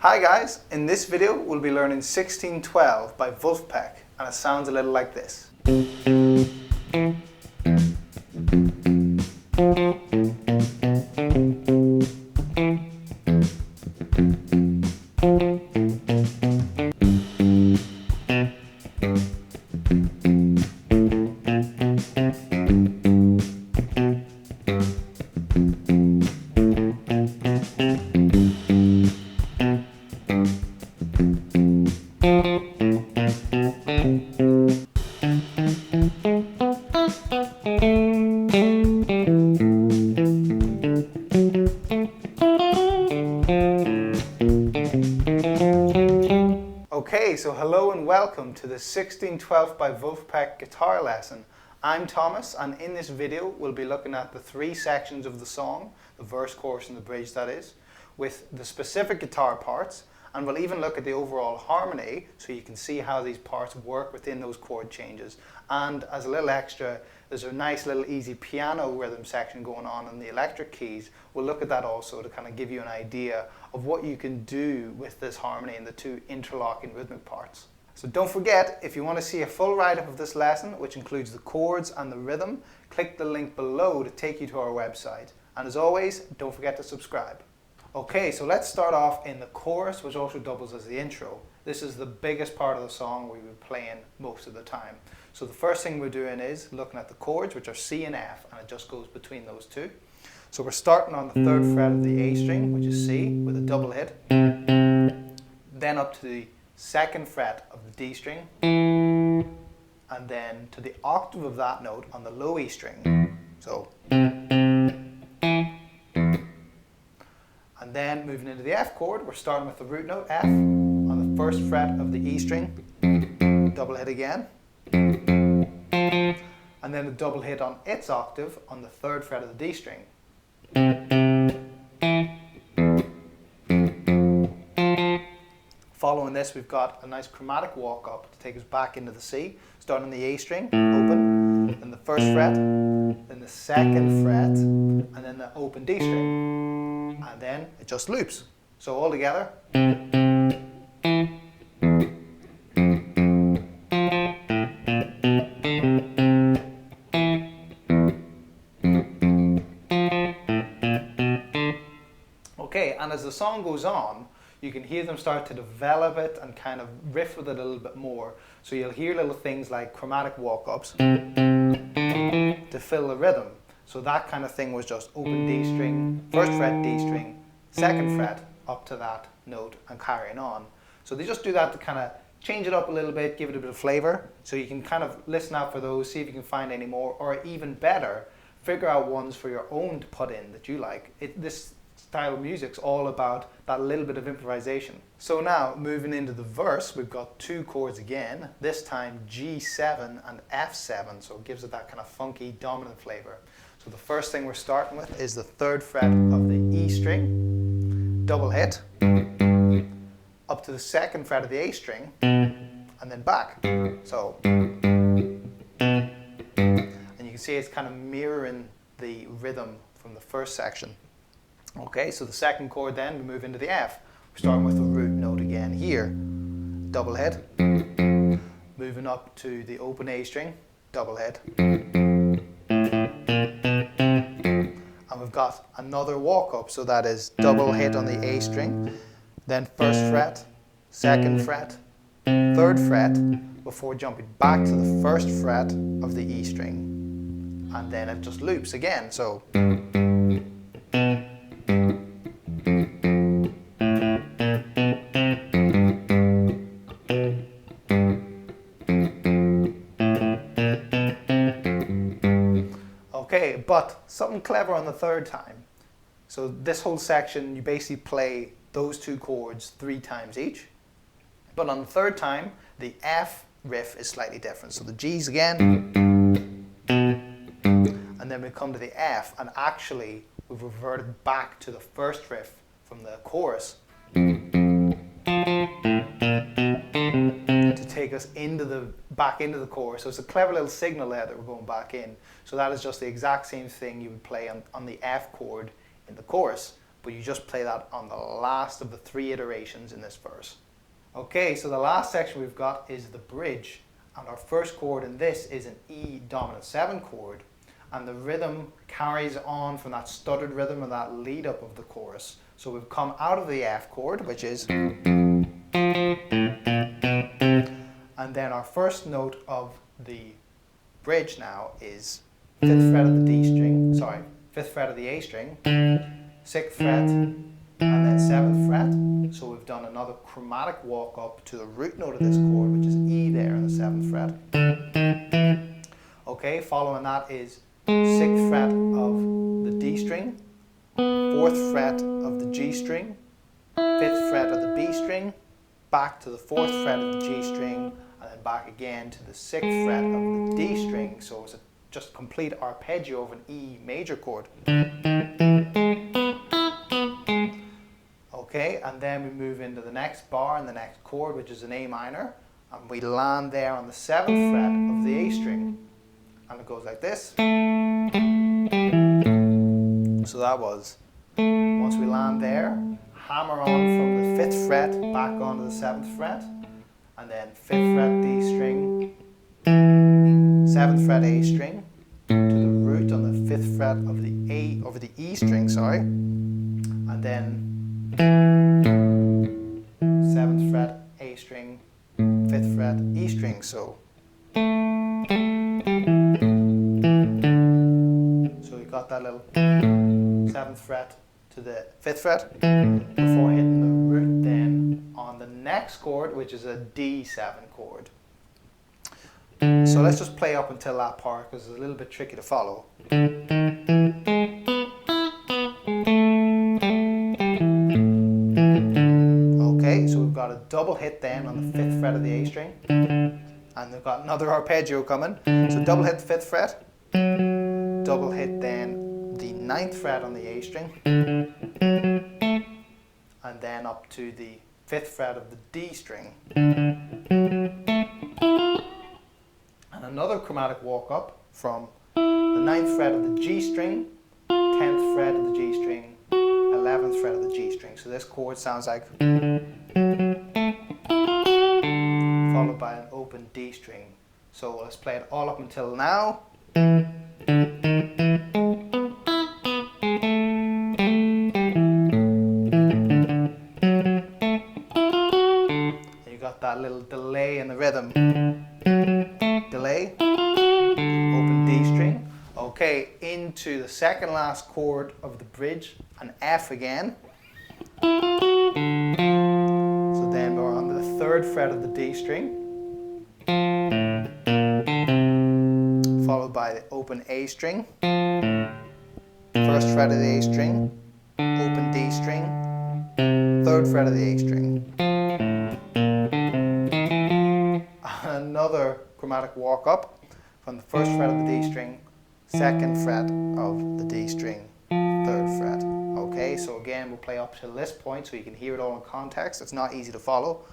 Hi guys, in this video we'll be learning 1612 by Vulfpeck, and it sounds a little like this. Okay, so hello and welcome to the 1612 by Vulfpeck guitar lesson. I'm Thomas, and in this video we'll be looking at the three sections of the song, the verse, chorus and the bridge that is, with the specific guitar parts, and we'll even look at the overall harmony so you can see how these parts work within those chord changes. And as a little extra, there's a nice little easy piano rhythm section going on in the electric keys. We'll look at that also to kind of give you an idea of what you can do with this harmony and the two interlocking rhythmic parts. So don't forget, if you want to see a full write-up of this lesson, which includes the chords and the rhythm, click the link below to take you to our website. And as always, don't forget to subscribe. Okay, so let's start off in the chorus, which also doubles as the intro. This is the biggest part of the song we've been playing most of the time. So the first thing we're doing is looking at the chords, which are C and F, and it just goes between those two. So we're starting on the 3rd fret of the A string, which is C, with a double hit. Then up to the 2nd fret of the D string, and then to the octave of that note on the low E string. So, and then moving into the F chord, we're starting with the root note F on the 1st fret of the E string, double hit again, and then a double hit on its octave on the 3rd fret of the D string. Following this, we've got a nice chromatic walk up to take us back into the C, starting on the A string, open, then the 1st fret, then the 2nd fret, and then the open D string, and then it just loops. So all together. Okay, and as the song goes on, you can hear them start to develop it and kind of riff with it a little bit more. So you'll hear little things like chromatic walk-ups to fill the rhythm. So that kind of thing was just open D string, 1st fret D string, 2nd fret up to that note and carrying on. So they just do that to kind of change it up a little bit, give it a bit of flavor. So you can kind of listen out for those, see if you can find any more, or even better, figure out ones for your own to put in that you like. This style of music's all about that little bit of improvisation. So now, moving into the verse, we've got two chords again, this time G7 and F7, so it gives it that kind of funky, dominant flavor. So the first thing we're starting with is the 3rd fret of the E string, double hit, up to the 2nd fret of the A string, and then back. So, and you can see it's kind of mirroring the rhythm from the first section. Okay, so the second chord then, we move into the F. We're starting with the root note again here, double hit, moving up to the open A string, double hit, and we've got another walk up, so that is double hit on the A string, then 1st fret, 2nd fret, 3rd fret, before jumping back to the 1st fret of the E string, and then it just loops again. So. Okay, but something clever on the 3rd time. So this whole section, you basically play those two chords 3 times each. But on the 3rd time, the F riff is slightly different. So the G's again, and then we come to the F, and actually we've reverted back to the 1st riff from the chorus to take us back into the chorus. So it's a clever little signal there that we're going back in. So that is just the exact same thing you would play on the F chord in the chorus. but you just play that on the last of the 3 iterations in this verse. Okay, so the last section we've got is the bridge, and our first chord in this is an E dominant 7 chord, and the rhythm carries on from that stuttered rhythm and that lead up of the chorus. So we've come out of the F chord, which is, and then our first note of the bridge now is 5th fret of the D string, sorry, 5th fret of the A string, 6th fret, and then 7th fret. So we've done another chromatic walk up to the root note of this chord, which is E there in the 7th fret. Okay, following that is 6th fret of the D string, 4th fret of the G string, 5th fret of the B string, back to the 4th fret of the G string, and then back again to the 6th fret of the D string. So it's just a complete arpeggio of an E major chord. Okay, and then we move into the next bar and the next chord, which is an A minor, and we land there on the 7th fret of the A string, and it goes like this. So that was, once we land there, hammer on from the 5th fret back onto the 7th fret, and then 5th fret D string, 7th fret A string, to the root on the 5th fret of the A, over the E string, sorry, and then 7th fret A string, 5th fret E string, so you got that little 7th fret to the 5th fret before hitting the root then on the next chord, which is a D7 chord. So let's just play up until that part because it's a little bit tricky to follow. Okay, so we've got a double hit then on the 5th fret of the A string, and we've got another arpeggio coming. So double hit the 5th fret, double hit then the 9th fret on the A string, and then up to the 5th fret of the D string. And another chromatic walk up from the 9th fret of the G string, 10th fret of the G string, 11th fret of the G string. So this chord sounds like, followed by an open D string. So let's play it all up until now. You got that little delay in the rhythm. Delay, open D string. Okay, into the second last chord of the bridge, an F again. So then we're on the 3rd fret of the D string, followed by the open A string, 1st fret of the A string, open D string, 3rd fret of the A string. Another chromatic walk up from the 1st fret of the D string, 2nd fret of the D string, 3rd fret. Okay, so again we'll play up till this point so you can hear it all in context. It's not easy to follow.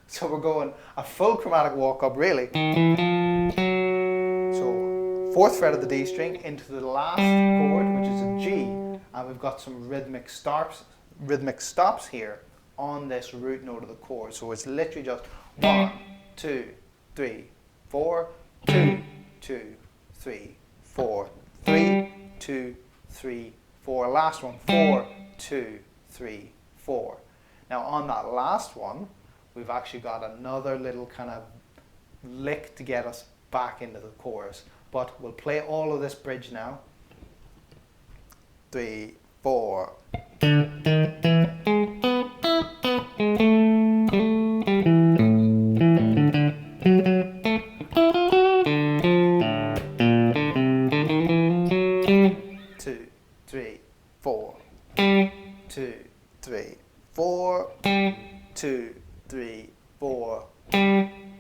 So we're going a full chromatic walk up really. So 4th fret of the D string into the last chord, which is a G, and we've got some rhythmic stops here on this root note of the chord. So it's literally just 1, 2, 3, 4, 2, 2, 3, 4, 3, 2, 3, 4. Last one, 4, 2, 3, 4. Now on that last one, we've actually got another little kind of lick to get us back into the chorus. But we'll play all of this bridge now. 3, 4. 2, 3, 4. 2, 3, 4. 2, 3, 4.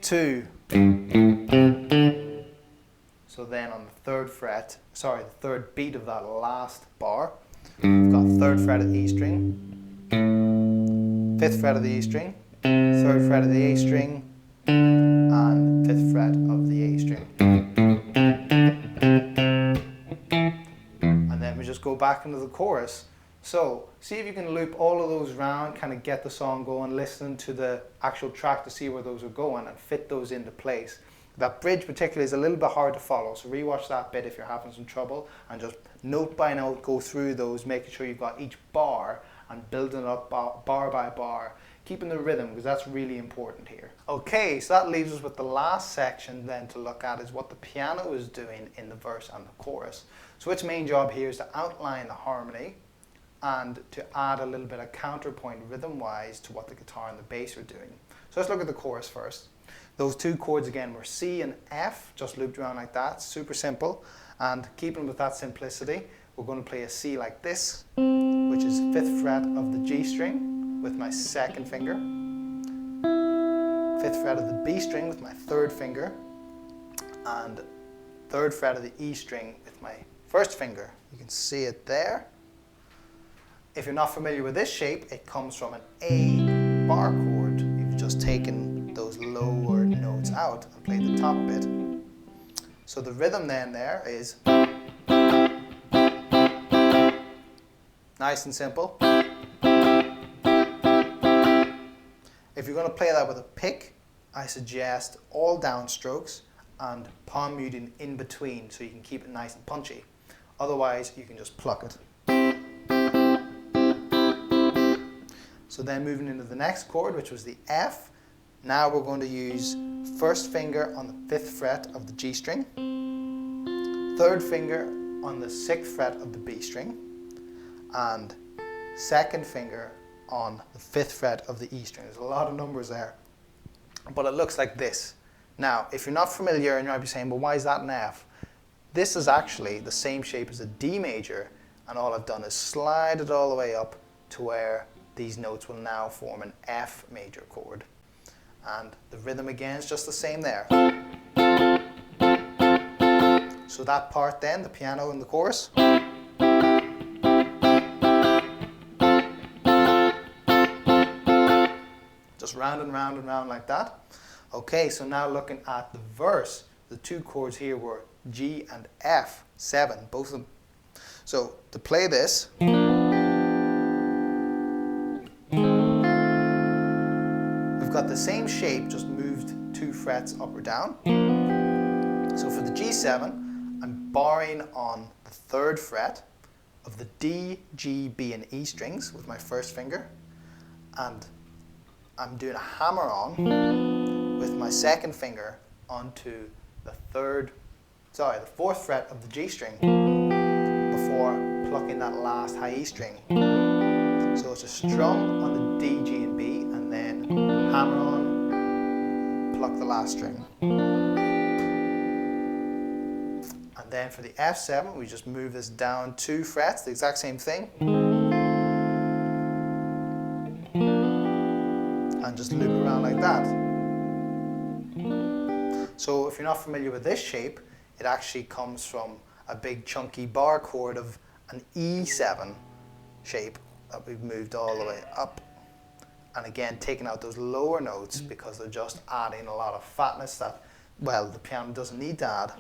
2. So then on the 3rd fret, sorry, the 3rd beat of that last bar, we've got 3rd fret of the E string, 5th 5th fret of the E string, 3rd fret of the A string, and 5th fret of the A string. And then we just go back into the chorus. So see if you can loop all of those round, kind of get the song going, listen to the actual track to see where those are going and fit those into place. That bridge particularly is a little bit hard to follow, so rewatch that bit if you're having some trouble and just note by note go through those, making sure you've got each bar and building it up bar by bar, keeping the rhythm, because that's really important here. Okay, so that leaves us with the last section then to look at is what the piano is doing in the verse and the chorus. So its main job here is to outline the harmony and to add a little bit of counterpoint rhythm-wise to what the guitar and the bass are doing. So let's look at the chorus first. Those two chords again were C and F, just looped around like that, super simple. And keeping with that simplicity, we're going to play a C like this, which is 5th fret of the G string with my 2nd finger, 5th fret of the B string with my 3rd finger, and 3rd fret of the E string with my 1st finger. You can see it there. If you're not familiar with this shape, it comes from an A bar chord. You've just taken those lower notes out and played the top bit. So the rhythm then there is nice and simple. If you're going to play that with a pick, I suggest all downstrokes and palm muting in between so you can keep it nice and punchy. Otherwise, you can just pluck it. So then moving into the next chord, which was the F, now we're going to use 1st finger on the 5th fret of the G string, 3rd finger on the 6th fret of the B string, and 2nd finger on the 5th fret of the E string. There's a lot of numbers there, but it looks like this. Now, if you're not familiar and you might be saying, well, why is that an F? This is actually the same shape as a D major, and all I've done is slide it all the way up to where these notes will now form an F major chord. And the rhythm again is just the same there. So that part then, the piano in the chorus. Just round and round and round like that. Okay, so now looking at the verse, the two chords here were G and F, 7, both of them. So to play this, got the same shape, just moved 2 frets up or down. So for the G7, I'm barring on the 3rd fret of the D, G, B and E strings with my 1st finger, and I'm doing a hammer on with my 2nd finger onto the 4th fret of the G string before plucking that last high E string. So it's a strum on the D, G and B, and then hammer on, pluck the last string. And then for the F7, we just move this down 2 frets, the exact same thing. And just loop around like that. So if you're not familiar with this shape, it actually comes from a big chunky bar chord of an E7 shape that we've moved all the way up. And again, taking out those lower notes because they're just adding a lot of fatness that, well, the piano doesn't need to add.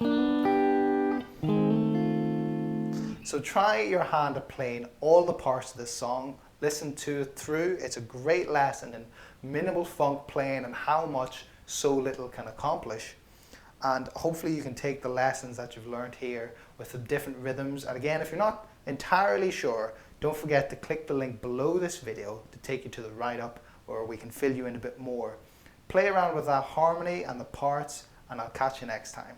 So try your hand at playing all the parts of this song. Listen to it through. It's a great lesson in minimal funk playing and how much so little can accomplish. And hopefully you can take the lessons that you've learned here with the different rhythms. And again, if you're not entirely sure, don't forget to click the link below this video to take you to the write-up where we can fill you in a bit more. Play around with that harmony and the parts, and I'll catch you next time.